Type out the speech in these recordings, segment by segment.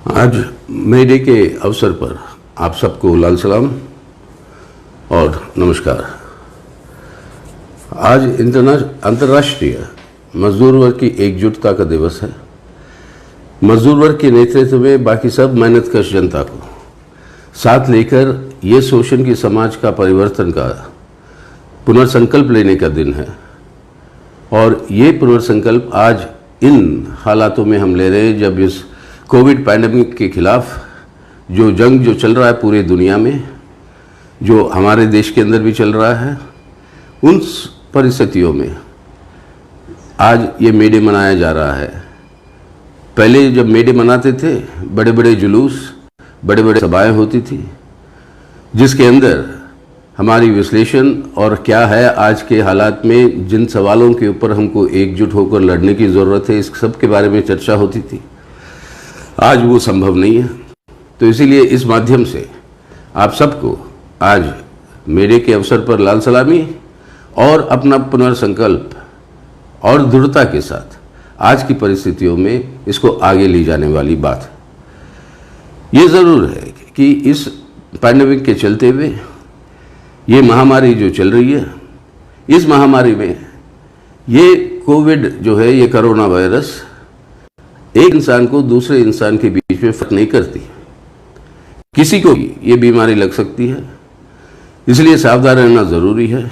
आज मई डे के अवसर पर आप सबको लाल सलाम और नमस्कार। आज अंतर्राष्ट्रीय मजदूर वर्ग की एकजुटता का दिवस है। मजदूर वर्ग के नेतृत्व में बाकी सब मेहनतकश जनता को साथ लेकर ये शोषण की समाज का परिवर्तन का पुनर्संकल्प लेने का दिन है। और ये पुनर्संकल्प आज इन हालातों में हम ले रहे हैं जब इस कोविड पैंडेमिक के खिलाफ जो जंग जो चल रहा है पूरे दुनिया में, जो हमारे देश के अंदर भी चल रहा है, उन परिस्थितियों में आज ये मे डे मनाया जा रहा है। पहले जब मे डे मनाते थे बड़े बड़े जुलूस, बड़े बड़े सभाएं होती थी जिसके अंदर हमारी विश्लेषण और क्या है आज के हालात में, जिन सवालों के ऊपर हमको एकजुट होकर लड़ने की ज़रूरत है, इस सब के बारे में चर्चा होती थी। आज वो संभव नहीं है। तो इसीलिए इस माध्यम से आप सबको आज मे डे के अवसर पर लाल सलामी और अपना पुनर्संकल्प और दृढ़ता के साथ आज की परिस्थितियों में इसको आगे ले जाने वाली बात है। ये ज़रूर है कि इस पैंडेमिक के चलते हुए ये महामारी जो चल रही है, इस महामारी में ये कोविड जो है, ये कोरोना वायरस एक इंसान को दूसरे इंसान के बीच में फर्क नहीं करती। किसी को भी ये बीमारी लग सकती है, इसलिए सावधान रहना ज़रूरी है।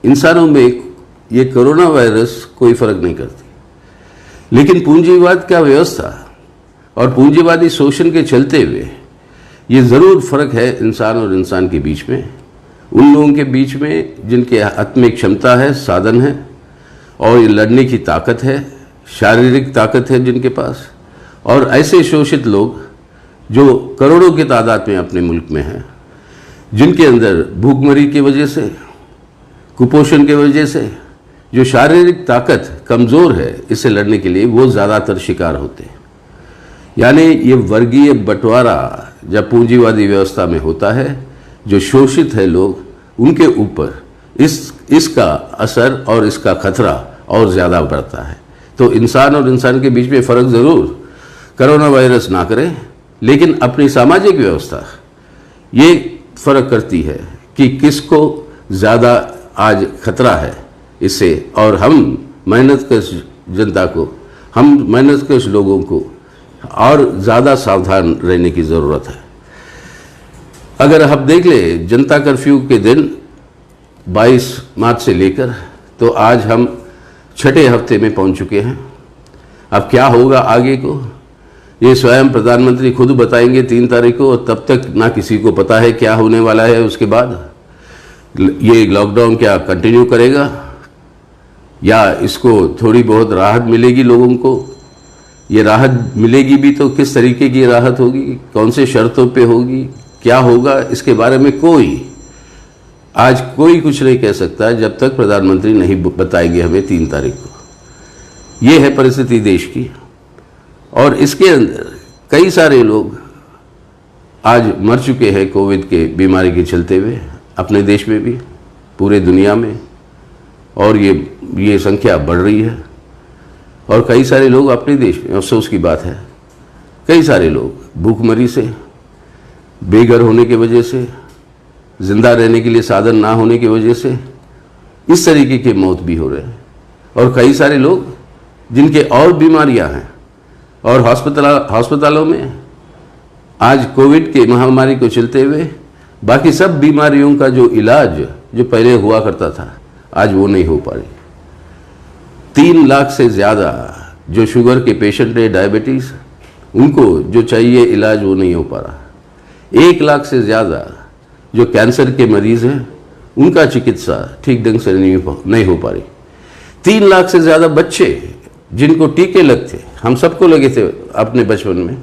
इंसानों में ये कोरोना वायरस कोई फर्क नहीं करती, लेकिन पूंजीवाद का व्यवस्था और पूंजीवादी शोषण के चलते हुए ये ज़रूर फर्क है इंसान और इंसान के बीच में, उन लोगों के बीच में जिनके हाथ में क्षमता है, साधन है और ये लड़ने की ताकत है, शारीरिक ताकत है जिनके पास, और ऐसे शोषित लोग जो करोड़ों की तादाद में अपने मुल्क में हैं, जिनके अंदर भूखमरी की वजह से, कुपोषण की वजह से जो शारीरिक ताकत कमज़ोर है, इससे लड़ने के लिए वो ज़्यादातर शिकार होते हैं। यानी ये वर्गीय बंटवारा जब पूंजीवादी व्यवस्था में होता है, जो शोषित है लोग, उनके ऊपर इसका असर और इसका खतरा और ज़्यादा बढ़ता है। तो इंसान और इंसान के बीच में फ़र्क ज़रूर कोरोना वायरस ना करे, लेकिन अपनी सामाजिक व्यवस्था ये फ़र्क करती है कि किसको ज़्यादा आज खतरा है इससे, और हम मेहनतकश जनता को, हम मेहनतकश लोगों को और ज़्यादा सावधान रहने की ज़रूरत है। अगर हम देख ले जनता कर्फ्यू के दिन 22 मार्च से लेकर तो आज हम छठे हफ्ते में पहुंच चुके हैं। अब क्या होगा आगे को, ये स्वयं प्रधानमंत्री खुद बताएंगे 3 तारीख को, और तब तक ना किसी को पता है क्या होने वाला है। उसके बाद ये लॉकडाउन क्या कंटिन्यू करेगा या इसको थोड़ी बहुत राहत मिलेगी लोगों को। ये राहत मिलेगी भी तो किस तरीके की राहत होगी, कौन से शर्तों पे होगी, क्या होगा, इसके बारे में आज कोई कुछ नहीं कह सकता जब तक प्रधानमंत्री नहीं बताएंगे हमें 3 तारीख को। ये है परिस्थिति देश की, और इसके अंदर कई सारे लोग आज मर चुके हैं कोविड के बीमारी के चलते हुए, अपने देश में भी, पूरे दुनिया में, और ये संख्या बढ़ रही है। और कई सारे लोग अपने देश में, अफसोस की बात है, कई सारे लोग भूखमरी से, बेघर होने की वजह से, जिंदा रहने के लिए साधन ना होने की वजह से इस तरीके की मौत भी हो रहे हैं। और कई सारे लोग जिनके और बीमारियां हैं और अस्पतालों में आज कोविड के महामारी को चलते हुए बाकी सब बीमारियों का जो इलाज जो पहले हुआ करता था, आज वो नहीं हो पा रही। 3 लाख से ज़्यादा जो शुगर के पेशेंट है, डायबिटीज़, उनको जो चाहिए इलाज वो नहीं हो पा रहा। 1 लाख से ज़्यादा जो कैंसर के मरीज़ हैं, उनका चिकित्सा ठीक ढंग से नहीं हो पा रही। 3 लाख से ज़्यादा बच्चे जिनको टीके लगते, हम सबको लगे थे अपने बचपन में,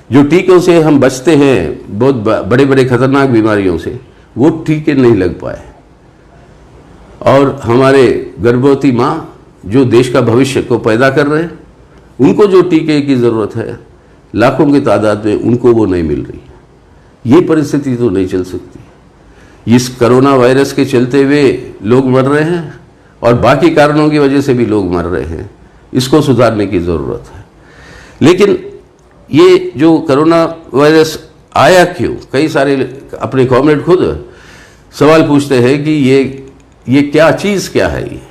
जो टीकों से हम बचते हैं बहुत बड़े बड़े खतरनाक बीमारियों से, वो टीके नहीं लग पाए। और हमारे गर्भवती माँ जो देश का भविष्य को पैदा कर रहे हैं, उनको जो टीके की ज़रूरत है लाखों की तादाद में, उनको वो नहीं मिल रही। ये परिस्थिति तो नहीं चल सकती। इस कोरोना वायरस के चलते हुए लोग मर रहे हैं और बाकी कारणों की वजह से भी लोग मर रहे हैं। इसको सुधारने की ज़रूरत है। लेकिन ये जो कोरोना वायरस आया क्यों, कई सारे अपने कॉमरेड खुद सवाल पूछते हैं कि ये क्या चीज़ क्या है,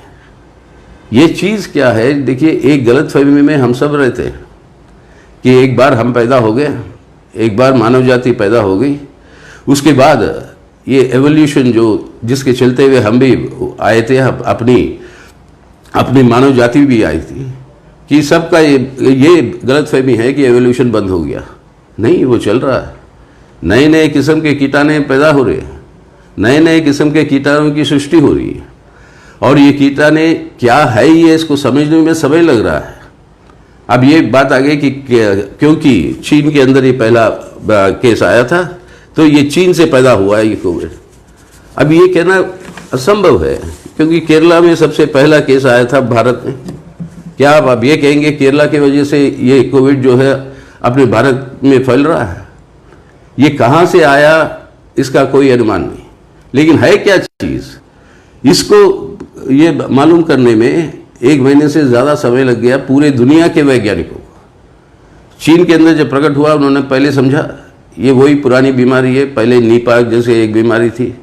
ये चीज़ क्या है। देखिए, एक गलतफहमी में हम सब रहते हैं कि एक बार हम पैदा हो गए, एक बार मानव जाति पैदा हो गई, उसके बाद ये एवोल्यूशन जो जिसके चलते हुए हम भी आए थे, अपनी मानव जाति भी आई थी, कि सबका ये गलतफहमी है कि एवोल्यूशन बंद हो गया। नहीं, वो चल रहा है। नए नए किस्म के कीटाणु पैदा हो रहे हैं, नए नए किस्म के कीटाणुओं की सृष्टि हो रही है, और ये कीटाणु क्या है ये इसको समझने में समय लग रहा है। अब ये बात आ गई कि क्योंकि चीन के अंदर ये पहला केस आया था, तो ये चीन से पैदा हुआ है ये कोविड। अब ये कहना असंभव है, क्योंकि केरला में सबसे पहला केस आया था भारत में। क्या आप अब ये कहेंगे केरला की वजह से ये कोविड जो है अपने भारत में फैल रहा है? ये कहाँ से आया इसका कोई अनुमान नहीं। लेकिन है क्या चीज़, इसको ये मालूम करने में 1 महीने से ज़्यादा समय लग गया पूरे दुनिया के वैज्ञानिकों को। चीन के अंदर जब प्रकट हुआ, उन्होंने पहले समझा ये वही पुरानी बीमारी है। पहले नीपा जैसे एक बीमारी थी,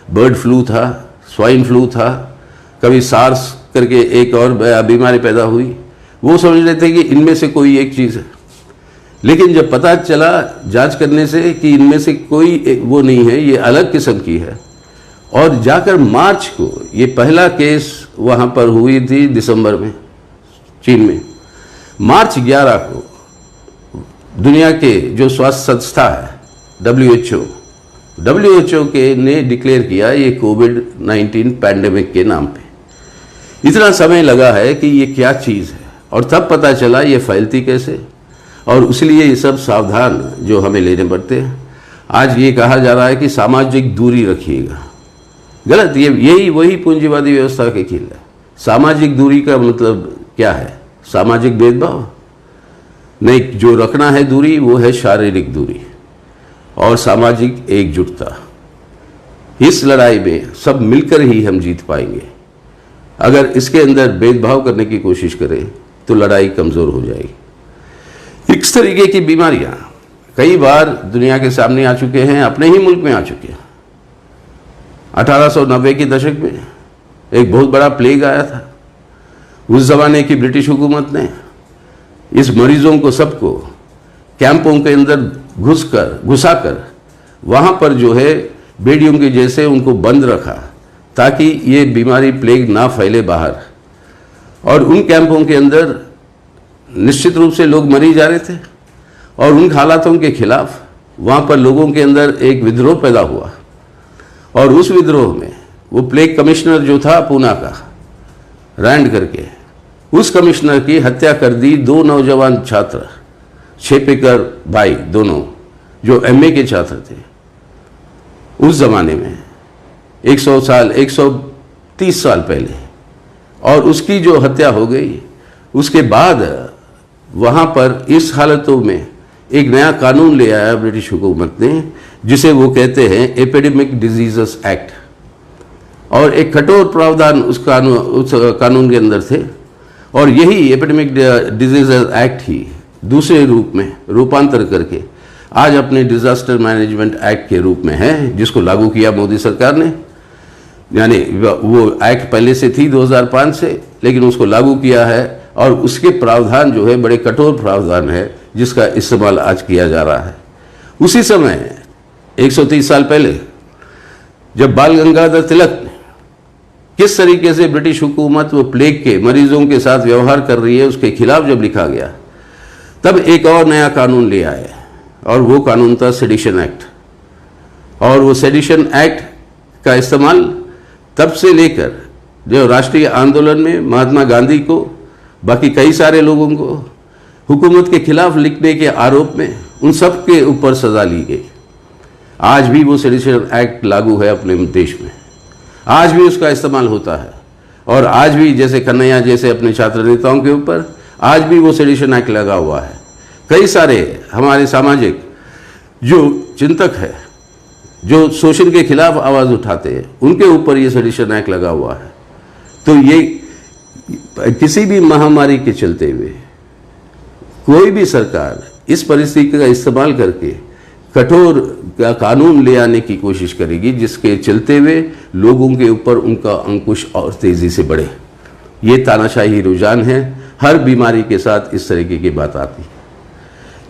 बर्ड फ्लू था, स्वाइन फ्लू था, कभी सार्स करके एक और बीमारी पैदा हुई। वो समझ रहे थे कि इनमें से कोई एक चीज़ है। लेकिन जब पता चला जांच करने से कि इनमें से कोई वो नहीं है, ये अलग किस्म की है, और जाकर मार्च को ये पहला केस वहाँ पर हुई थी दिसंबर में चीन में। मार्च 11 को दुनिया के जो स्वास्थ्य संस्था है WHO के ने डिक्लेयर किया ये कोविड-19 पैंडेमिक के नाम पे। इतना समय लगा है कि ये क्या चीज़ है, और तब पता चला ये फैलती कैसे, और इसलिए ये सब सावधान जो हमें लेने पड़ते हैं। आज ये कहा जा रहा है कि सामाजिक दूरी रखिएगा, गलत। यही वही पूंजीवादी व्यवस्था के खेल है। सामाजिक दूरी का मतलब क्या है? सामाजिक भेदभाव नहीं, जो रखना है दूरी वो है शारीरिक दूरी और सामाजिक एकजुटता। इस लड़ाई में सब मिलकर ही हम जीत पाएंगे। अगर इसके अंदर भेदभाव करने की कोशिश करें तो लड़ाई कमज़ोर हो जाएगी। इस तरीके की बीमारियां कई बार दुनिया के सामने आ चुके हैं, अपने ही मुल्क में आ चुके हैं। 1890 के दशक में एक बहुत बड़ा प्लेग आया था। उस ज़माने की ब्रिटिश हुकूमत ने इस मरीजों को सबको कैंपों के अंदर घुसाकर वहाँ पर जो है बेड़ियों के जैसे उनको बंद रखा, ताकि ये बीमारी प्लेग ना फैले बाहर। और उन कैंपों के अंदर निश्चित रूप से लोग मरी जा रहे थे, और उन हालातों के खिलाफ वहाँ पर लोगों के अंदर एक विद्रोह पैदा हुआ। और उस विद्रोह में वो प्लेग कमिश्नर जो था पूना का, रैंड करके, उस कमिश्नर की हत्या कर दी 2 नौजवान छात्र, शेपेकर भाई दोनों, जो MA के छात्र थे। उस ज़माने में 130 साल पहले, और उसकी जो हत्या हो गई, उसके बाद वहाँ पर इस हालतों में एक नया कानून ले आया ब्रिटिश हुकूमत ने, जिसे वो कहते हैं एपिडेमिक डिजीजेस एक्ट। और एक कठोर प्रावधान उस कानून के अंदर थे, और यही एपिडेमिक डिजीजेस एक्ट ही दूसरे रूप में रूपांतर करके आज अपने डिजास्टर मैनेजमेंट एक्ट के रूप में है, जिसको लागू किया मोदी सरकार ने। यानी वो एक्ट पहले से थी 2005 से, लेकिन उसको लागू किया है, और उसके प्रावधान जो है बड़े कठोर प्रावधान है, जिसका इस्तेमाल आज किया जा रहा है। उसी समय 130 साल पहले जब बाल गंगाधर तिलक ने किस तरीके से ब्रिटिश हुकूमत वो प्लेग के मरीजों के साथ व्यवहार कर रही है उसके खिलाफ जब लिखा गया, तब एक और नया कानून ले आए, और वो कानून था सेडिशन एक्ट। और वो सेडिशन एक्ट का इस्तेमाल तब से लेकर जो राष्ट्रीय आंदोलन में महात्मा गांधी को, बाकी कई सारे लोगों को हुकूमत के खिलाफ लिखने के आरोप में, उन सब के ऊपर सजा ली गई। आज भी वो सेडिशन एक्ट लागू है अपने देश में, आज भी उसका इस्तेमाल होता है। और आज भी जैसे कन्हैया जैसे अपने छात्र नेताओं के ऊपर आज भी वो सेडिशन एक्ट लगा हुआ है। कई सारे हमारे सामाजिक जो चिंतक है, जो शोषण के खिलाफ आवाज़ उठाते हैं, उनके ऊपर ये सेडिशन एक्ट लगा हुआ है। तो ये किसी भी महामारी के चलते हुए कोई भी सरकार इस परिस्थिति का इस्तेमाल करके कठोर कानून ले आने की कोशिश करेगी, जिसके चलते हुए लोगों के ऊपर उनका अंकुश और तेजी से बढ़े। ये तानाशाही रुझान है, हर बीमारी के साथ इस तरीके की बात आती है।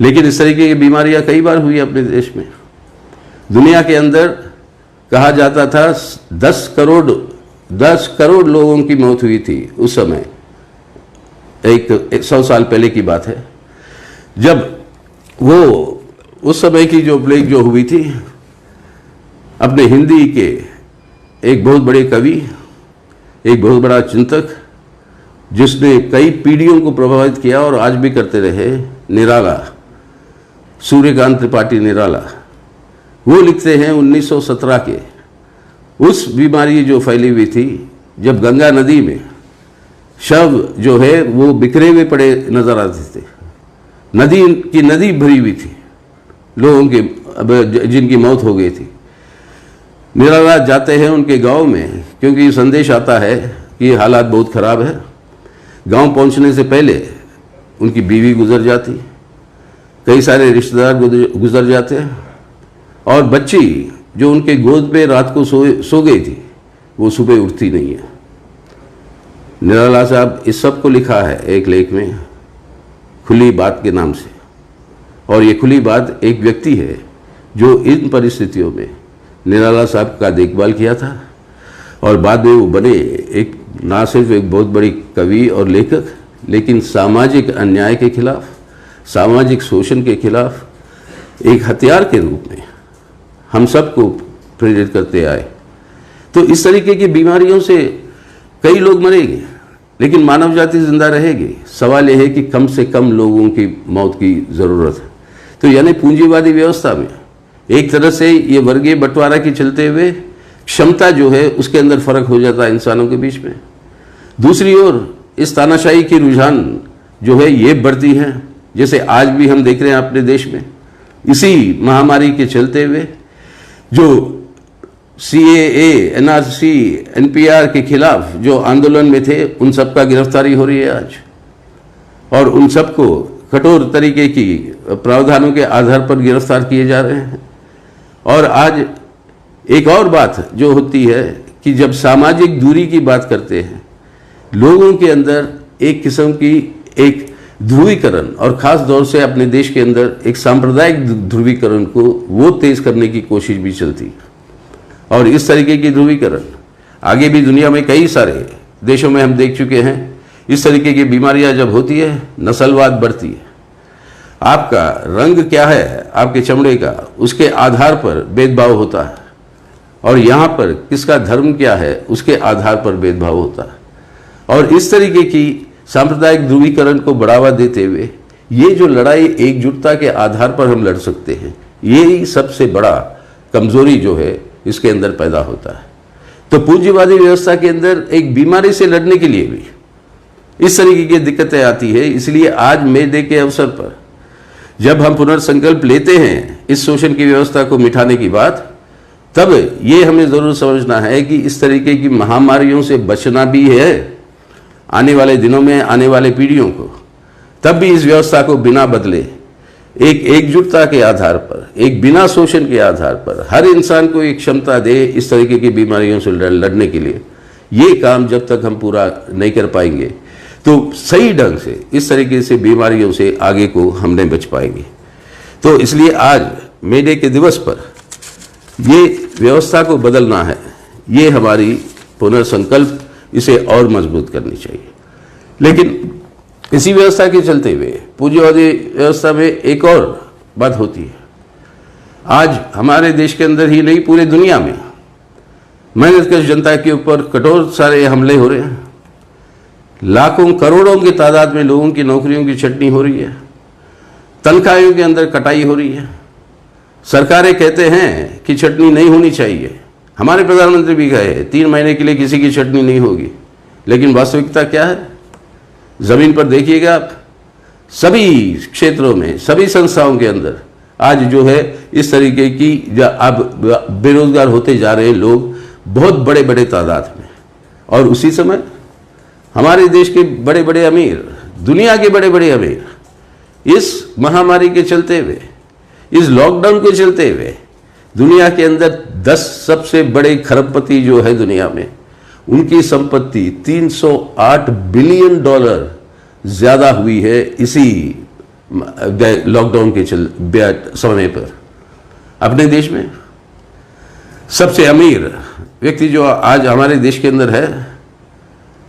लेकिन इस तरीके की बीमारियां कई बार हुई अपने देश में। दुनिया के अंदर कहा जाता था 10 करोड़ लोगों की मौत हुई थी उस समय, एक 100 साल पहले की बात है, जब वो उस समय की जो प्लेग जो हुई थी, अपने हिंदी के एक बहुत बड़े कवि, एक बहुत बड़ा चिंतक, जिसने कई पीढ़ियों को प्रभावित किया और आज भी करते रहे, निराला, सूर्यकांत त्रिपाठी निराला, वो लिखते हैं 1917 के उस बीमारी जो फैली हुई थी, जब गंगा नदी में शव जो है वो बिखरे हुए पड़े नजर आते थे, नदी भरी हुई थी लोगों के जिनकी मौत हो गई थी। निराला जाते हैं उनके गांव में, क्योंकि संदेश आता है कि हालात बहुत ख़राब है। गांव पहुंचने से पहले उनकी बीवी गुजर जाती, कई सारे रिश्तेदार गुजर जाते हैं, और बच्ची जो उनके गोद पे रात को सो गई थी, वो सुबह उठती नहीं है। निराला साहब इस सब को लिखा है एक लेख में, खुली बात के नाम से। और ये खुली बात एक व्यक्ति है जो इन परिस्थितियों में निराला साहब का देखभाल किया था, और बाद में वो बने एक ना सिर्फ एक बहुत बड़ी कवि और लेखक, लेकिन सामाजिक अन्याय के खिलाफ, सामाजिक शोषण के खिलाफ एक हथियार के रूप में हम सबको प्रेरित करते आए। तो इस तरीके की बीमारियों से कई लोग मरेंगे, लेकिन मानव जाति जिंदा रहेगी। सवाल यह है कि कम से कम लोगों की मौत की ज़रूरत है। तो यानी पूंजीवादी व्यवस्था में एक तरह से ये वर्गीय बंटवारा के चलते हुए क्षमता जो है उसके अंदर फर्क हो जाता है इंसानों के बीच में। दूसरी ओर इस तानाशाही की रुझान जो है ये बढ़ती है, जैसे आज भी हम देख रहे हैं अपने देश में, इसी महामारी के चलते हुए जो CAA, NRC, NPR के खिलाफ जो आंदोलन में थे, उन सब का गिरफ्तारी हो रही है आज, और उन सबको कठोर तरीके की प्रावधानों के आधार पर गिरफ्तार किए जा रहे हैं। और आज एक और बात जो होती है कि जब सामाजिक दूरी की बात करते हैं, लोगों के अंदर एक किस्म की एक ध्रुवीकरण, और ख़ास तौर से अपने देश के अंदर एक सांप्रदायिक ध्रुवीकरण को वो तेज़ करने की कोशिश भी चलती है। और इस तरीके की ध्रुवीकरण आगे भी दुनिया में कई सारे देशों में हम देख चुके हैं। इस तरीके की बीमारियां जब होती है, नस्लवाद बढ़ती है। आपका रंग क्या है, आपके चमड़े का, उसके आधार पर भेदभाव होता है, और यहाँ पर किसका धर्म क्या है उसके आधार पर भेदभाव होता है। और इस तरीके की सांप्रदायिक ध्रुवीकरण को बढ़ावा देते हुए ये जो लड़ाई एकजुटता के आधार पर हम लड़ सकते हैं, ये सबसे बड़ा कमजोरी जो है इसके अंदर पैदा होता है। तो पूंजीवादी व्यवस्था के अंदर एक बीमारी से लड़ने के लिए भी इस तरीके की दिक्कतें आती है। इसलिए आज मे डे के अवसर पर जब हम पुनर्संकल्प लेते हैं इस शोषण की व्यवस्था को मिटाने की बात, तब ये हमें जरूर समझना है कि इस तरीके की महामारियों से बचना भी है आने वाले दिनों में, आने वाले पीढ़ियों को। तब भी इस व्यवस्था को बिना बदले एक एकजुटता के आधार पर, एक बिना शोषण के आधार पर हर इंसान को एक क्षमता दे इस तरीके की बीमारियों से लड़ने के लिए। ये काम जब तक हम पूरा नहीं कर पाएंगे तो सही ढंग से इस तरीके से बीमारियों से आगे को हम नहीं बच पाएंगे। तो इसलिए आज मे डे के दिवस पर ये व्यवस्था को बदलना है, ये हमारी पुनर्संकल्प, इसे और मजबूत करनी चाहिए। लेकिन इसी व्यवस्था के चलते हुए पूंजीवादी व्यवस्था में एक और बात होती है। आज हमारे देश के अंदर ही नहीं, पूरे दुनिया में मेहनतकश जनता के ऊपर कठोर सारे हमले हो रहे हैं। लाखों करोड़ों की तादाद में लोगों की नौकरियों की छटनी हो रही है, तनख्वाहों के अंदर कटाई हो रही है। सरकारें कहते हैं कि छटनी नहीं होनी चाहिए, हमारे प्रधानमंत्री भी कहे 3 महीने के लिए किसी की छटनी नहीं होगी। लेकिन वास्तविकता क्या है, जमीन पर देखिएगा आप, सभी क्षेत्रों में, सभी संस्थाओं के अंदर आज जो है इस तरीके की अब बेरोजगार होते जा रहे लोग बहुत बड़े बड़े तादाद में। और उसी समय हमारे देश के बड़े बड़े अमीर, दुनिया के बड़े बड़े अमीर, इस महामारी के चलते हुए, इस लॉकडाउन के चलते हुए दुनिया के अंदर 10 सबसे बड़े खरबपति जो है दुनिया में, उनकी संपत्ति $308 बिलियन ज्यादा हुई है इसी लॉकडाउन के समय पर। अपने देश में सबसे अमीर व्यक्ति जो आज हमारे देश के अंदर है,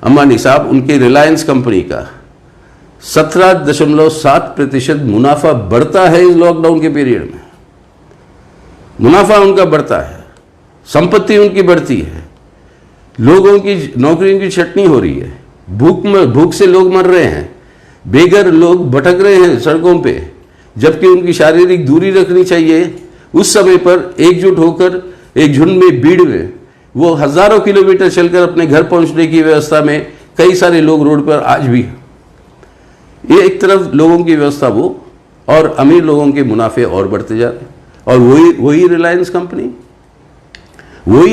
अंबानी साहब, उनके रिलायंस कंपनी का 17.7% मुनाफा बढ़ता है इस लॉकडाउन के पीरियड में। मुनाफा उनका बढ़ता है, संपत्ति उनकी बढ़ती है, लोगों की नौकरियों की छटनी हो रही है, भूख से लोग मर रहे हैं, बेघर लोग भटक रहे हैं सड़कों पे, जबकि उनकी शारीरिक दूरी रखनी चाहिए। उस समय पर एकजुट होकर एक झुंड में, भीड़ में, वो हजारों किलोमीटर चलकर अपने घर पहुंचने की व्यवस्था में कई सारे लोग रोड पर आज भी हैं। ये एक तरफ लोगों की व्यवस्था वो, और अमीर लोगों के मुनाफे और बढ़ते जा रहे हैं। और वही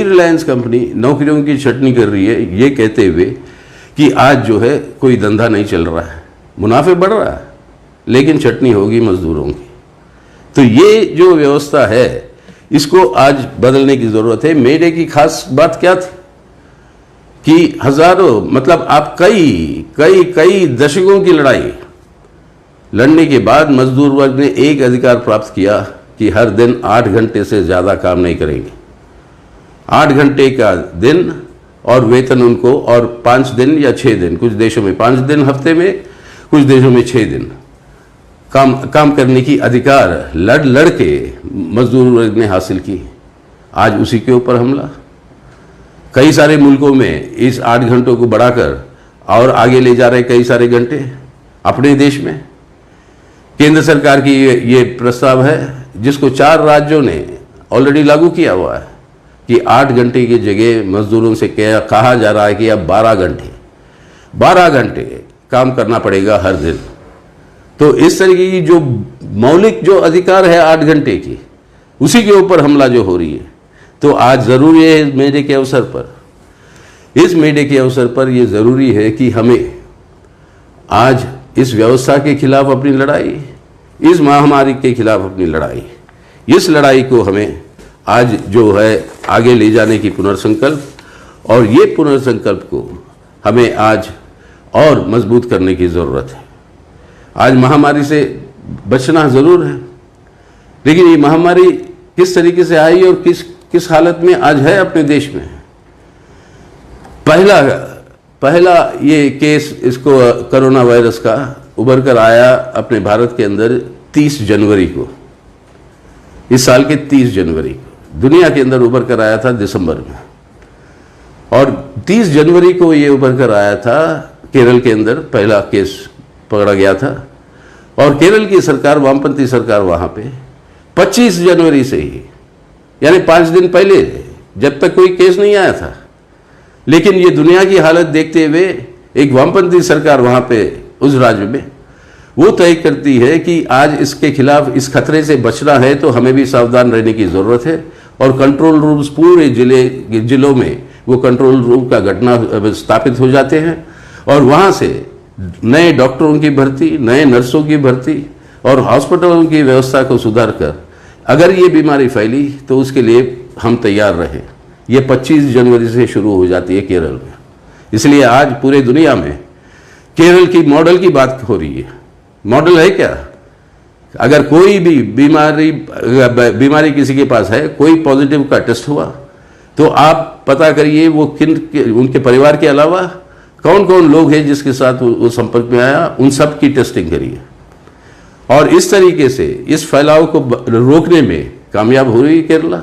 रिलायंस कंपनी नौकरियों की छटनी कर रही है, ये कहते हुए कि आज जो है कोई धंधा नहीं चल रहा है, मुनाफे बढ़ रहा है, लेकिन छटनी होगी मजदूरों की। तो ये जो व्यवस्था है, इसको आज बदलने की जरूरत है। मे डे की खास बात क्या थी कि हजारों, मतलब आप कई दशकों की लड़ाई लड़ने के बाद मजदूर वर्ग ने एक अधिकार प्राप्त किया कि हर दिन 8 घंटे से ज्यादा काम नहीं करेंगे। 8 घंटे का दिन और वेतन उनको, और 5 दिन या 6 दिन, कुछ देशों में 5 दिन हफ्ते में, कुछ देशों में 6 दिन काम करने की अधिकार लड़ के मजदूर वर्ग ने हासिल की। आज उसी के ऊपर हमला। कई सारे मुल्कों में इस 8 घंटों को बढ़ाकर और आगे ले जा रहे कई सारे घंटे। अपने देश में केंद्र सरकार की ये प्रस्ताव है, जिसको 4 राज्यों ने ऑलरेडी लागू किया हुआ है, कि 8 घंटे की जगह मजदूरों से कहा जा रहा है कि अब 12 घंटे काम करना पड़ेगा हर दिन। तो इस तरीके की जो मौलिक जो अधिकार है 8 घंटे की, उसी के ऊपर हमला जो हो रही है। तो आज जरूरी है इस मे डे के अवसर पर ये जरूरी है कि हमें आज इस व्यवस्था के खिलाफ अपनी लड़ाई, इस महामारी के खिलाफ अपनी लड़ाई, इस लड़ाई को हमें आज जो है आगे ले जाने की पुनर्संकल्प, और ये पुनर्संकल्प को हमें आज और मजबूत करने की ज़रूरत है। आज महामारी से बचना ज़रूर है, लेकिन ये महामारी किस तरीके से आई और किस हालत में आज है अपने देश में। पहला ये केस इसको कोरोना वायरस का उभर कर आया अपने भारत के अंदर 30 जनवरी को, इस साल के 30 जनवरी को। दुनिया के अंदर उभर कर आया था दिसंबर में, और 30 जनवरी को ये उभर कर आया था केरल के अंदर, पहला केस पकड़ा गया था। और केरल की सरकार, वामपंथी सरकार, वहां पे 25 जनवरी से ही, यानी 5 दिन पहले, जब तक कोई केस नहीं आया था, लेकिन ये दुनिया की हालत देखते हुए एक वामपंथी सरकार वहां पे उस राज्य में वो तय करती है कि आज इसके खिलाफ, इस खतरे से बचना है तो हमें भी सावधान रहने की जरूरत है। और कंट्रोल रूम्स पूरे जिलों में वो कंट्रोल रूम का घटना स्थापित हो जाते हैं, और वहां से नए डॉक्टरों की भर्ती, नए नर्सों की भर्ती, और हॉस्पिटलों की व्यवस्था को सुधार कर अगर ये बीमारी फैली तो उसके लिए हम तैयार रहें। ये 25 जनवरी से शुरू हो जाती है केरल में। इसलिए आज पूरे दुनिया में केरल की मॉडल की बात हो रही है। मॉडल है क्या? अगर कोई भी बीमारी किसी के पास है, कोई पॉजिटिव का टेस्ट हुआ, तो आप पता करिए वो उनके परिवार के अलावा कौन कौन लोग हैं जिसके साथ वो संपर्क में आया, उन सब की टेस्टिंग करिए। और इस तरीके से इस फैलाव को रोकने में कामयाब हो रही है केरला।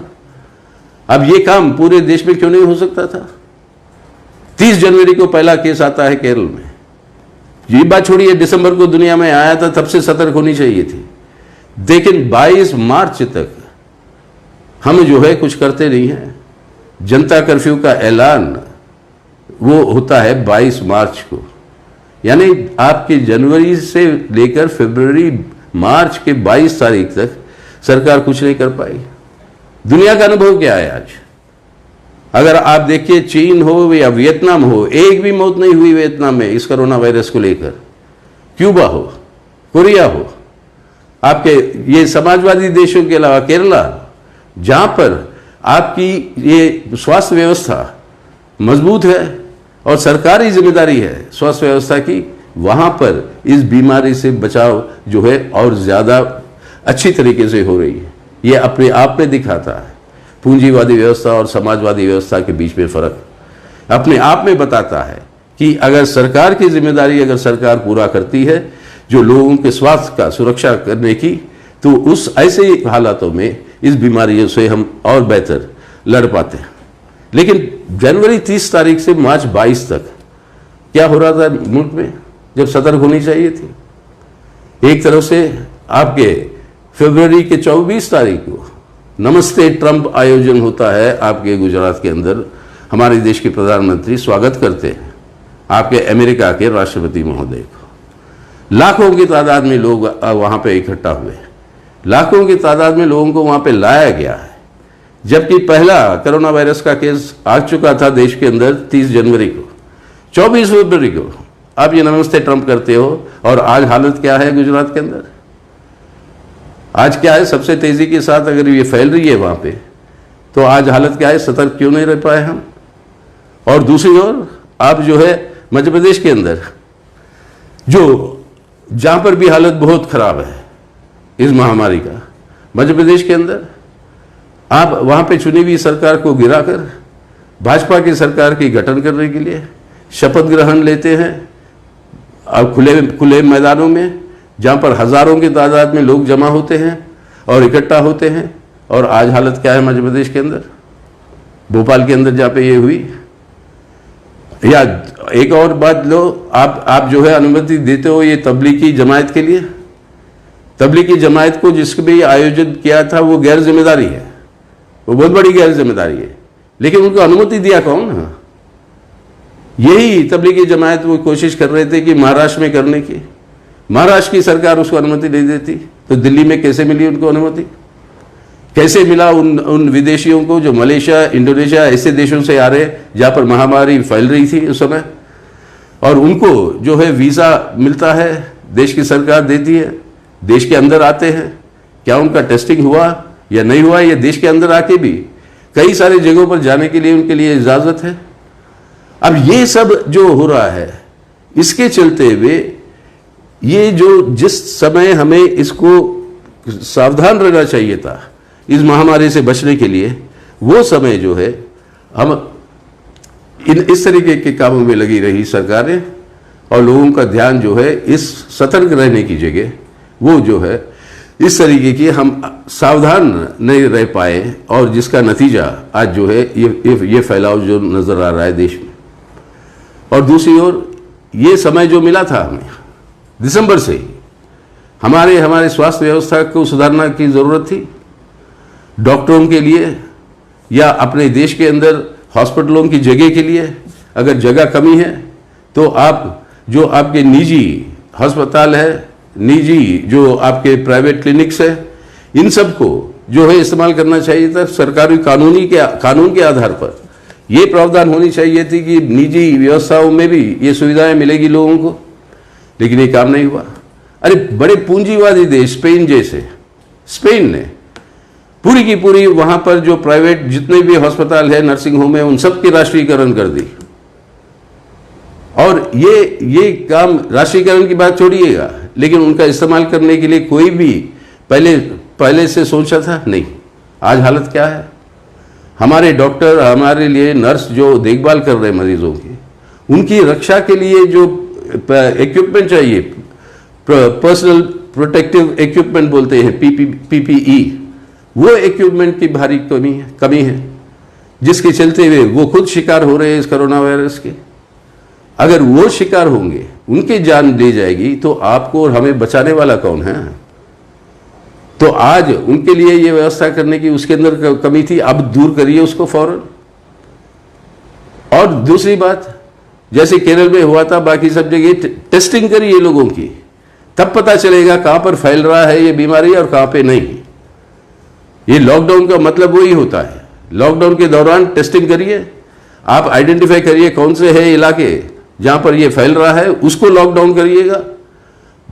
अब ये काम पूरे देश में क्यों नहीं हो सकता था? 30 जनवरी को पहला केस आता है केरल में। ये बात छोड़िए, दिसंबर को दुनिया में आया था, तब से सतर्क होनी चाहिए थी। लेकिन 22 मार्च तक हम जो है कुछ करते नहीं हैं। जनता कर्फ्यू का ऐलान वो होता है 22 मार्च को, यानी आपके जनवरी से लेकर फरवरी मार्च के 22 तारीख तक सरकार कुछ नहीं कर पाई। दुनिया का अनुभव क्या है आज? अगर आप देखिए, चीन हो या वियतनाम हो, एक भी मौत नहीं हुई वियतनाम में इस कोरोना वायरस को लेकर। क्यूबा हो, कोरिया हो, आपके ये समाजवादी देशों के अलावा केरला, जहां पर आपकी ये स्वास्थ्य व्यवस्था मजबूत है और सरकारी जिम्मेदारी है स्वास्थ्य व्यवस्था की, वहां पर इस बीमारी से बचाव जो है और ज़्यादा अच्छी तरीके से हो रही है। ये अपने आप में दिखाता है पूंजीवादी व्यवस्था और समाजवादी व्यवस्था के बीच में फ़र्क अपने आप में बताता है कि अगर सरकार की जिम्मेदारी अगर सरकार पूरा करती है जो लोगों के स्वास्थ्य का सुरक्षा करने की, तो उस ऐसे हालातों में इस बीमारियों से हम और बेहतर लड़ पाते हैं। लेकिन जनवरी 30 तारीख से मार्च 22 तक क्या हो रहा था मुल्क में, जब सतर्क होनी चाहिए थी? एक तरफ से आपके फरवरी के 24 तारीख को नमस्ते ट्रंप आयोजन होता है आपके गुजरात के अंदर। हमारे देश के प्रधानमंत्री स्वागत करते हैं आपके अमेरिका के राष्ट्रपति महोदय को। लाखों की तादाद में लोग वहाँ पे इकट्ठा हुए, लाखों की तादाद में लोगों को वहाँ पे लाया गया है, जबकि पहला कोरोना वायरस का केस आ चुका था देश के अंदर 30 जनवरी को। 24 फरवरी को आप ये नमस्ते ट्रंप करते हो, और आज हालत क्या है गुजरात के अंदर? आज क्या है? सबसे तेजी के साथ अगर ये फैल रही है वहाँ पे, तो आज हालत क्या है? सतर्क क्यों नहीं रह पाए हम? और दूसरी ओर आप जो है मध्य प्रदेश के अंदर जहां पर भी हालत बहुत खराब है इस महामारी का, मध्य प्रदेश के अंदर आप वहां पे चुनी हुई सरकार को गिराकर भाजपा की सरकार की गठन करने के लिए शपथ ग्रहण लेते हैं अब खुले मैदानों में, जहां पर हजारों की तादाद में लोग जमा होते हैं और इकट्ठा होते हैं। और आज हालत क्या है मध्य प्रदेश के अंदर, भोपाल के अंदर जहाँ पे ये हुई? या एक और बात लो, आप जो है अनुमति देते हो ये तबलीगी जमायत के लिए। तबलीगी जमायत को जिसको भी आयोजित किया था वो गैर जिम्मेदारी है, वो बहुत बड़ी गैर जिम्मेदारी है, लेकिन उनको अनुमति दिया कौन? यही तबलीगी जमायत वो कोशिश कर रहे थे कि महाराष्ट्र में करने की, महाराष्ट्र की सरकार उसको अनुमति नहीं देती, तो दिल्ली में कैसे मिली उनको अनुमति? कैसे मिला उन विदेशियों को जो मलेशिया, इंडोनेशिया ऐसे देशों से आ रहे जहाँ पर महामारी फैल रही थी उस समय, और उनको जो है वीज़ा मिलता है, देश की सरकार देती है, देश के अंदर आते हैं। क्या उनका टेस्टिंग हुआ या नहीं हुआ? ये देश के अंदर आके भी कई सारे जगहों पर जाने के लिए उनके लिए इजाज़त है। अब ये सब जो हो रहा है, इसके चलते हुए ये जिस समय हमें इसको सावधान रहना चाहिए था इस महामारी से बचने के लिए, वो समय जो है हम इस तरीके के कामों में लगी रही सरकारें, और लोगों का ध्यान जो है इस सतर्क रहने की जगह वो जो है इस तरीके की हम सावधान नहीं रह पाए, और जिसका नतीजा आज जो है ये फैलाव जो नज़र आ रहा है देश में। और दूसरी ओर ये समय जो मिला था हमें दिसंबर से ही हमारे स्वास्थ्य व्यवस्था को सुधारना की ज़रूरत थी, डॉक्टरों के लिए या अपने देश के अंदर हॉस्पिटलों की जगह के लिए। अगर जगह कमी है तो आप जो आपके निजी अस्पताल है, निजी जो आपके प्राइवेट क्लिनिक्स है, इन सब को जो है इस्तेमाल करना चाहिए था। सरकारी कानून के आधार पर ये प्रावधान होनी चाहिए थी कि निजी व्यवस्थाओं में भी ये सुविधाएं मिलेगी लोगों को, लेकिन ये काम नहीं हुआ। अरे बड़े पूंजीवादी देश स्पेन जैसे, स्पेन ने पूरी की पूरी वहां पर जो प्राइवेट जितने भी अस्पताल है, नर्सिंग होम है, उन सब की राष्ट्रीयकरण कर दी। और ये काम राष्ट्रीयकरण की बात छोड़िएगा, लेकिन उनका इस्तेमाल करने के लिए कोई भी पहले से सोचा था? नहीं। आज हालत क्या है? हमारे डॉक्टर, हमारे लिए नर्स जो देखभाल कर रहे हैं मरीजों की, उनकी रक्षा के लिए जो इक्विपमेंट चाहिए, पर्सनल प्रोटेक्टिव इक्विपमेंट बोलते हैं, PPE, वो इक्विपमेंट की भारी कमी है, जिसके चलते हुए वो खुद शिकार हो रहे हैं इस कोरोना वायरस के। अगर वो शिकार होंगे, उनकी जान ले जाएगी, तो आपको और हमें बचाने वाला कौन है? तो आज उनके लिए ये व्यवस्था करने की उसके अंदर कमी थी, अब दूर करिए उसको फौरन। और दूसरी बात, जैसे केरल में हुआ था, बाकी सब जगह टेस्टिंग करिए लोगों की, तब पता चलेगा कहां पर फैल रहा है ये बीमारी और कहां पे नहीं। ये लॉकडाउन का मतलब वही होता है। लॉकडाउन के दौरान टेस्टिंग करिए, आप आइडेंटिफाई करिए कौन से है इलाके जहां पर ये फैल रहा है, उसको लॉकडाउन करिएगा।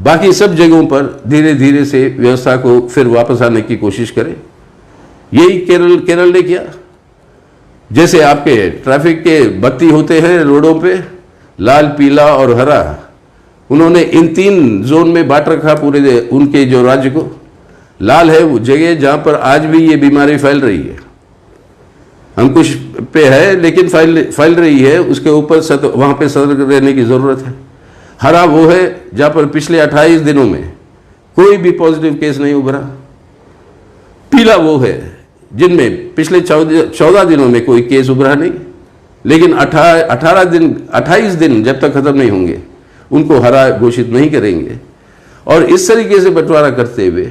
बाकी सब जगहों पर धीरे धीरे से व्यवस्था को फिर वापस आने की कोशिश करें। यही केरल ने किया। जैसे आपके ट्रैफिक के बत्ती होते हैं रोडों पे, लाल, पीला और हरा, उन्होंने इन 3 जोन में बांट रखा पूरे उनके जो राज्य को। लाल है वो जगह जहां पर आज भी ये बीमारी फैल रही है, अंकुश पे है लेकिन फैल रही है, उसके ऊपर वहां पे सतर्क रहने की जरूरत है। हरा वो है जहां पर पिछले 28 दिनों में कोई भी पॉजिटिव केस नहीं उभरा। पीला वो है जिनमें पिछले 14 दिनों में कोई केस उभरा नहीं, लेकिन 28 दिन जब तक खत्म नहीं होंगे उनको हरा घोषित नहीं करेंगे। और इस तरीके से बंटवारा करते हुए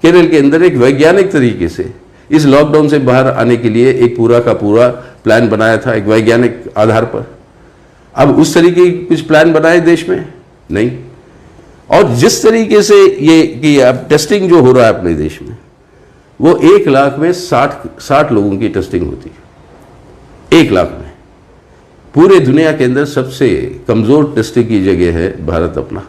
केरल के अंदर एक वैज्ञानिक तरीके से इस लॉकडाउन से बाहर आने के लिए एक पूरा का पूरा प्लान बनाया था, एक वैज्ञानिक आधार पर। अब उस तरीके की कुछ प्लान बनाए देश में नहीं। और जिस तरीके से ये कि अब टेस्टिंग जो हो रहा है अपने देश में, वो 1 लाख में 60 लोगों की टेस्टिंग होती है। 1 लाख में। पूरे दुनिया के अंदर सबसे कमजोर टेस्टिंग की जगह है भारत अपना।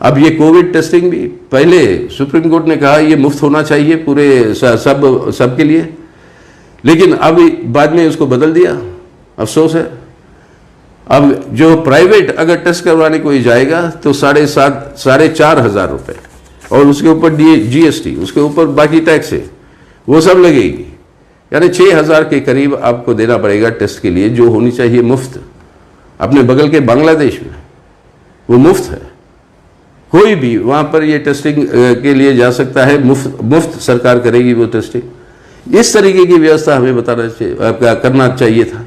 अब ये कोविड टेस्टिंग भी पहले सुप्रीम कोर्ट ने कहा ये मुफ्त होना चाहिए पूरे सब के लिए, लेकिन अब बाद में उसको बदल दिया। अफसोस है। अब जो प्राइवेट अगर टेस्ट करवाने कोई जाएगा तो 4,500 रुपये, और उसके ऊपर GST, उसके ऊपर बाकी टैक्स है, वो सब लगेगी। यानी 6,000 के करीब आपको देना पड़ेगा टेस्ट के लिए, जो होनी चाहिए मुफ्त। अपने बगल के बांग्लादेश में वो मुफ्त है, कोई भी वहां पर ये टेस्टिंग के लिए जा सकता है, मुफ्त सरकार करेगी वो टेस्टिंग। इस तरीके की व्यवस्था हमें करना चाहिए था।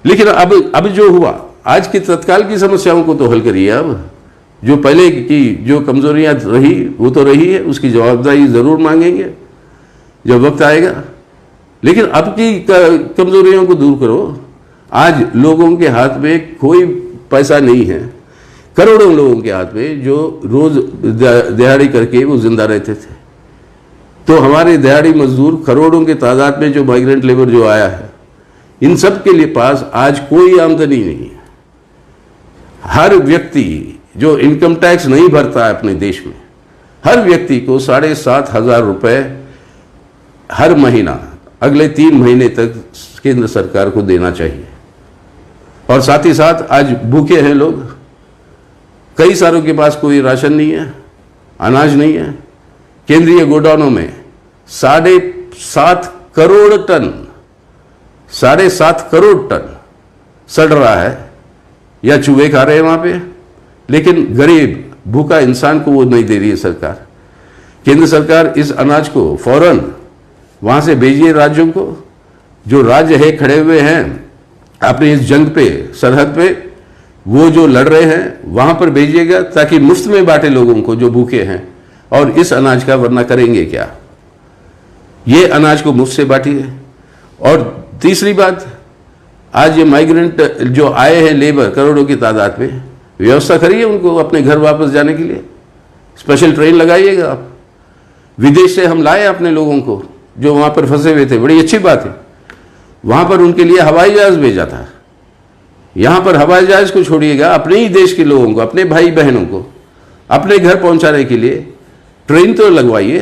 लेकिन अब जो हुआ, आज की तत्काल की समस्याओं को तो हल करिए। अब जो पहले की जो कमजोरियां रही वो तो रही है, उसकी जवाबदारी जरूर मांगेंगे जब वक्त आएगा। लेकिन अब की कमजोरियों को दूर करो। आज लोगों के हाथ में कोई पैसा नहीं है, करोड़ों लोगों के हाथ में, जो रोज दिहाड़ी करके वो जिंदा रहते थे। तो हमारे दिहाड़ी मजदूर करोड़ों के तादाद में जो माइग्रेंट लेबर जो आया है, इन सब के लिए पास आज कोई आमदनी नहीं है। हर व्यक्ति जो इनकम टैक्स नहीं भरता है अपने देश में, हर व्यक्ति को 7,500 रुपये हर महीना अगले 3 महीने तक केंद्र सरकार को देना चाहिए। और साथ ही साथ आज भूखे हैं लोग, कई सारों के पास कोई राशन नहीं है, अनाज नहीं है। केंद्रीय गोडाउनों में 7.5 करोड़ टन 7.5 करोड़ टन सड़ रहा है या चूहे खा रहे हैं वहां पे, लेकिन गरीब भूखा इंसान को वो नहीं दे रही है सरकार। केंद्र सरकार इस अनाज को फौरन वहां से भेजिए राज्यों को। जो राज्य है खड़े हुए हैं अपनी इस जंग पे, सरहद पे, वो जो लड़ रहे हैं वहां पर भेजिएगा, ताकि मुफ्त में बांटे लोगों को जो भूखे हैं। और इस अनाज का वरना करेंगे क्या? ये अनाज को मुफ्त से बांटिए। और तीसरी बात, आज ये माइग्रेंट जो आए हैं लेबर करोड़ों की तादाद में, व्यवस्था करिए उनको अपने घर वापस जाने के लिए। स्पेशल ट्रेन लगाइएगा आप। विदेश से हम लाए अपने लोगों को जो वहां पर फंसे हुए थे, बड़ी अच्छी बात है। वहां पर उनके लिए हवाई जहाज भेजा था। यहां पर हवाई जहाज को छोड़िएगा, अपने ही देश के लोगों को, अपने भाई बहनों को अपने घर पहुंचाने के लिए ट्रेन तो लगवाइए,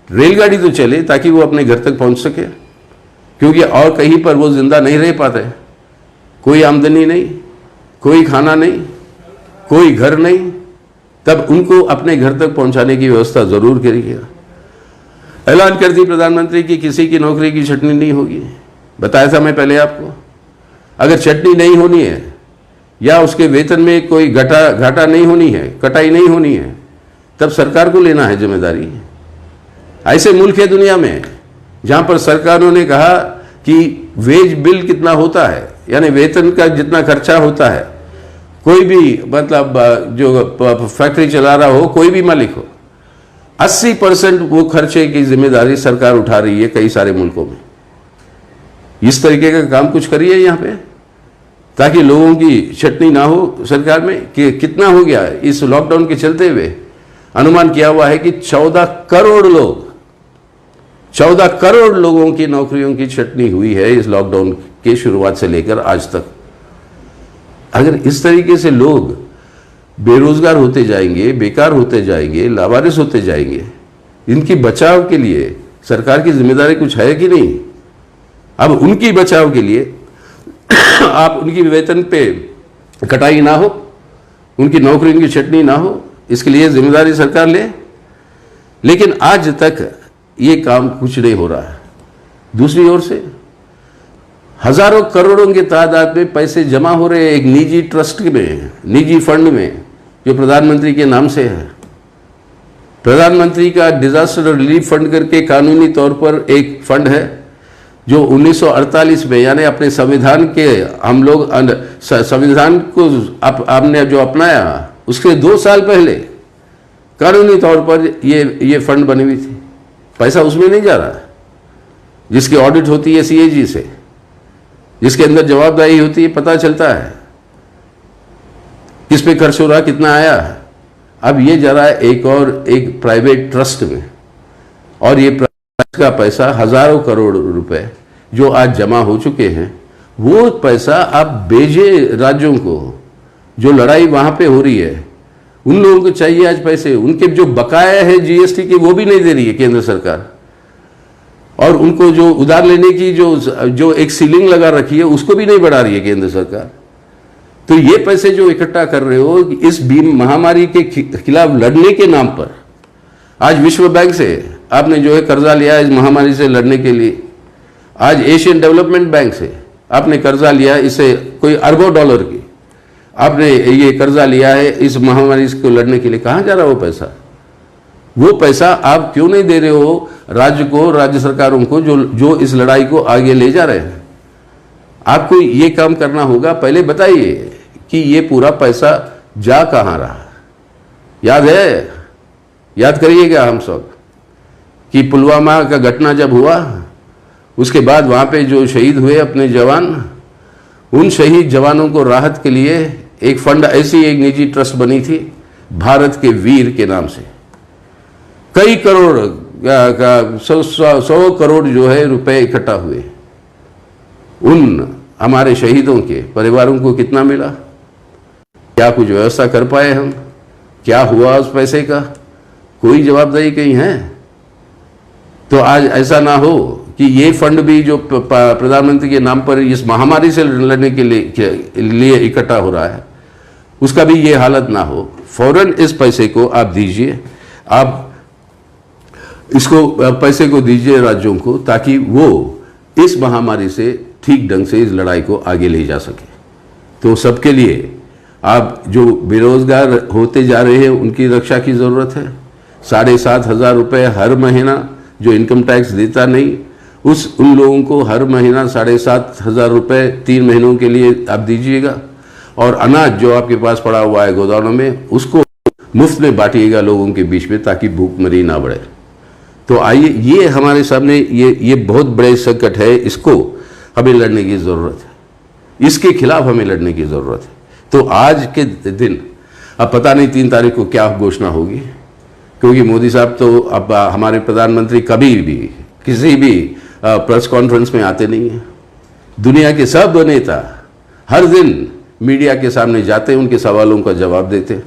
रेलगाड़ी तो चले, ताकि वो अपने घर तक पहुंच सके। क्योंकि और कहीं पर वो जिंदा नहीं रह पाते। कोई आमदनी नहीं, कोई खाना नहीं, कोई घर नहीं, तब उनको अपने घर तक पहुंचाने की व्यवस्था जरूर करिएगा। ऐलान कर दी प्रधानमंत्री की किसी की नौकरी की छटनी नहीं होगी। बताया था मैं पहले आपको। अगर छटनी नहीं होनी है या उसके वेतन में कोई घाटा नहीं होनी है, कटाई नहीं होनी है, तब सरकार को लेना है जिम्मेदारी। ऐसे मुल्क है दुनिया में जहां पर सरकारों ने कहा कि वेज बिल कितना होता है, यानी वेतन का जितना खर्चा होता है, कोई भी मतलब जो फैक्ट्री चला रहा हो, कोई भी मालिक हो, 80% वो खर्चे की जिम्मेदारी सरकार उठा रही है कई सारे मुल्कों में। इस तरीके का काम कुछ करिए यहाँ पे, ताकि लोगों की छटनी ना हो सरकार में। कि कितना हो गया इस लॉकडाउन के चलते हुए, अनुमान किया हुआ है कि 14 करोड़ लोगों की नौकरियों की छटनी हुई है इस लॉकडाउन के शुरुआत से लेकर आज तक। अगर इस तरीके से लोग बेरोजगार होते जाएंगे, बेकार होते जाएंगे, लावारिस होते जाएंगे। इनकी बचाव के लिए सरकार की जिम्मेदारी कुछ है कि नहीं? अब उनकी बचाव के लिए आप उनकी वेतन पे कटाई ना हो, उनकी नौकरियों की छटनी ना हो, इसके लिए जिम्मेदारी सरकार ले। लेकिन आज तक ये काम कुछ नहीं हो रहा है। दूसरी ओर से हजारों करोड़ों की तादाद में पैसे जमा हो रहे हैं एक निजी ट्रस्ट में, निजी फंड में, जो प्रधानमंत्री के नाम से है। प्रधानमंत्री का डिजास्टर रिलीफ फंड करके कानूनी तौर पर एक फंड है जो 1948 में, यानी अपने संविधान के हम लोग संविधान को आपने जो अपनाया उसके 2 साल पहले कानूनी तौर पर ये फंड बनी हुई थी। पैसा उसमें नहीं जा रहा, जिसकी ऑडिट होती है CAG से, जिसके अंदर जवाबदारी होती है, पता चलता है किस पे खर्च हो रहा, कितना आया। अब ये जा रहा है एक प्राइवेट ट्रस्ट में, और ये ट्रस्ट का पैसा हजारों करोड़ रुपए जो आज जमा हो चुके हैं, वो पैसा आप भेजे राज्यों को। जो लड़ाई वहां पे हो रही है, उन लोगों को चाहिए आज पैसे। उनके जो बकाया है GST के, वो भी नहीं दे रही है केंद्र सरकार, और उनको जो उधार लेने की जो एक सीलिंग लगा रखी है, उसको भी नहीं बढ़ा रही है केंद्र सरकार। तो ये पैसे जो इकट्ठा कर रहे हो इस महामारी के खिलाफ लड़ने के नाम पर, आज विश्व बैंक से आपने जो है कर्जा लिया इस महामारी से लड़ने के लिए, आज एशियन डेवलपमेंट बैंक से आपने कर्जा लिया, इससे कोई अरबों डॉलर की आपने ये कर्जा लिया है इस महामारी को लड़ने के लिए। कहां जा रहा है वो पैसा? वो पैसा आप क्यों नहीं दे रहे हो राज्य को, राज्य सरकारों को, जो इस लड़ाई को आगे ले जा रहे हैं? आपको ये काम करना होगा। पहले बताइए कि ये पूरा पैसा जा कहां रहा। याद है, याद करिएगा हम सब कि पुलवामा का घटना जब हुआ, उसके बाद वहां पे जो शहीद हुए अपने जवान, उन शहीद जवानों को राहत के लिए एक फंड, ऐसी एक निजी ट्रस्ट बनी थी भारत के वीर के नाम से। कई करोड़ का 100 करोड़ जो है रुपए इकट्ठा हुए। उन हमारे शहीदों के परिवारों को कितना मिला? क्या कुछ व्यवस्था कर पाए हम? क्या हुआ उस पैसे का? कोई जवाबदारी कहीं है? तो आज ऐसा ना हो कि ये फंड भी जो प्रधानमंत्री के नाम पर इस महामारी से लड़ने के लिए इकट्ठा हो रहा है, उसका भी ये हालत ना हो। फौरन इस पैसे को आप दीजिए, आप इसको पैसे को दीजिए राज्यों को, ताकि वो इस महामारी से ठीक ढंग से इस लड़ाई को आगे ले जा सके। तो सबके लिए, आप जो बेरोजगार होते जा रहे हैं उनकी रक्षा की ज़रूरत है। 7,500 रुपये हर महीना जो इनकम टैक्स देता नहीं, उन लोगों को हर महीना 7,500 रुपये 3 महीनों के लिए आप दीजिएगा। और अनाज जो आपके पास पड़ा हुआ है गोदामों में, उसको मुफ्त में बांटिएगा लोगों के बीच में, ताकि भूखमरी ना बढ़े। तो आइए, ये हमारे सामने ये बहुत बड़े संकट है, इसको हमें लड़ने की ज़रूरत है, इसके खिलाफ हमें लड़ने की ज़रूरत है। तो आज के दिन, अब पता नहीं 3 तारीख को क्या घोषणा होगी, क्योंकि मोदी साहब तो अब हमारे प्रधानमंत्री कभी भी किसी भी प्रेस कॉन्फ्रेंस में आते नहीं हैं। दुनिया के सब नेता हर दिन मीडिया के सामने जाते हैं, उनके सवालों का जवाब देते हैं।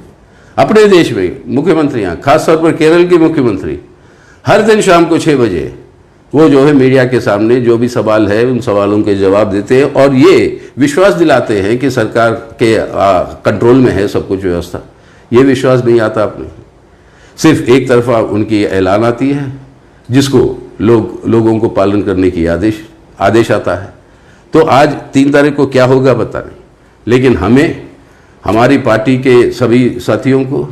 अपने देश में मुख्यमंत्रियां, खासतौर पर केरल के मुख्यमंत्री, हर दिन शाम को 6 बजे वो जो है मीडिया के सामने जो भी सवाल है उन सवालों के जवाब देते हैं, और ये विश्वास दिलाते हैं कि सरकार के कंट्रोल में है सब कुछ व्यवस्था। ये विश्वास नहीं आता अपने, सिर्फ एक तरफा उनकी ऐलान आती है, जिसको लोगों को पालन करने की आदेश आता है। तो आज 3 तारीख को क्या होगा पता नहीं, लेकिन हमें, हमारी पार्टी के सभी साथियों को,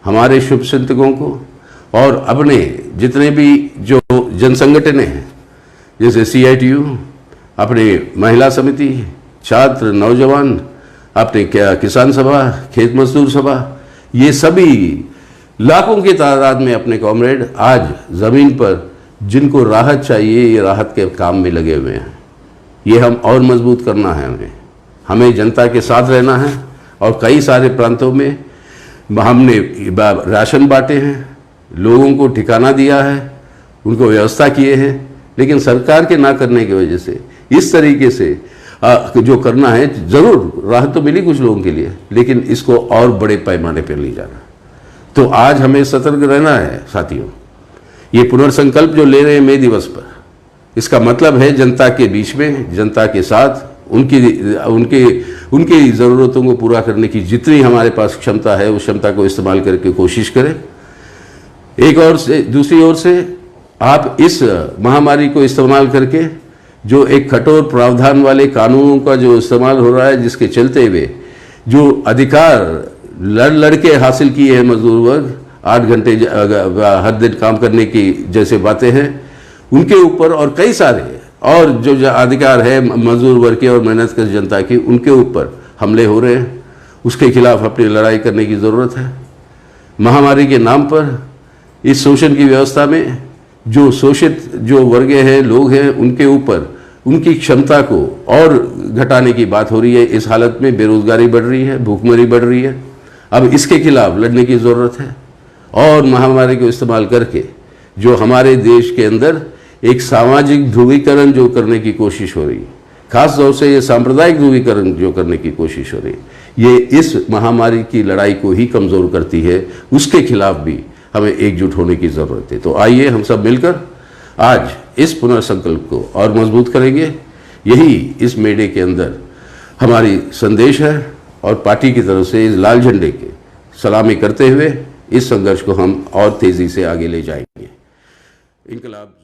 हमारे शुभ चिंतकों को, और अपने जितने भी जो जन संगठन हैं, जैसे CITU, अपने महिला समिति, छात्र, नौजवान, अपने किसान सभा, खेत मजदूर सभा, ये सभी लाखों की तादाद में अपने कॉमरेड आज ज़मीन पर, जिनको राहत चाहिए, ये राहत के काम में लगे हुए हैं। ये हम और मजबूत करना है, हमें जनता के साथ रहना है। और कई सारे प्रांतों में हमने राशन बांटे हैं, लोगों को ठिकाना दिया है, उनको व्यवस्था किए हैं, लेकिन सरकार के ना करने की वजह से इस तरीके से जो करना है, ज़रूर राहत तो मिली कुछ लोगों के लिए, लेकिन इसको और बड़े पैमाने पर ले जाना। तो आज हमें सतर्क रहना है साथियों। ये पुनर्संकल्प जो ले रहे हैं मई दिवस पर, इसका मतलब है जनता के बीच में, जनता के साथ उनकी ज़रूरतों को पूरा करने की जितनी हमारे पास क्षमता है, उस क्षमता को इस्तेमाल करके कोशिश करें। एक और से दूसरी ओर से आप इस महामारी को इस्तेमाल करके जो एक कठोर प्रावधान वाले कानूनों का जो इस्तेमाल हो रहा है, जिसके चलते हुए जो अधिकार लड़ के हासिल किए हैं मजदूर वर्ग, 8 घंटे हर दिन काम करने की जैसे बातें हैं, उनके ऊपर और कई सारे और जो अधिकार है मजदूर वर्ग के और मेहनतकश जनता की, उनके ऊपर हमले हो रहे हैं। उसके खिलाफ अपनी लड़ाई करने की ज़रूरत है। महामारी के नाम पर इस शोषण की व्यवस्था में जो शोषित जो वर्ग हैं, लोग हैं, उनके ऊपर उनकी क्षमता को और घटाने की बात हो रही है। इस हालत में बेरोजगारी बढ़ रही है, भूखमरी बढ़ रही है। अब इसके खिलाफ लड़ने की ज़रूरत है और महामारी को इस्तेमाल करके जो हमारे देश के अंदर एक सामाजिक ध्रुवीकरण जो करने की कोशिश हो रही है, खास तौर से ये सांप्रदायिक ध्रुवीकरण जो करने की कोशिश हो रही है, ये इस महामारी की लड़ाई को ही कमज़ोर करती है। उसके खिलाफ भी हमें एकजुट होने की ज़रूरत है। तो आइए हम सब मिलकर आज इस पुनर्संकल्प को और मजबूत करेंगे। यही इस मेले के अंदर हमारी संदेश है और पार्टी की तरफ से इस लाल झंडे के सलामी करते हुए इस संघर्ष को हम और तेज़ी से आगे ले जाएंगे। इनकलाब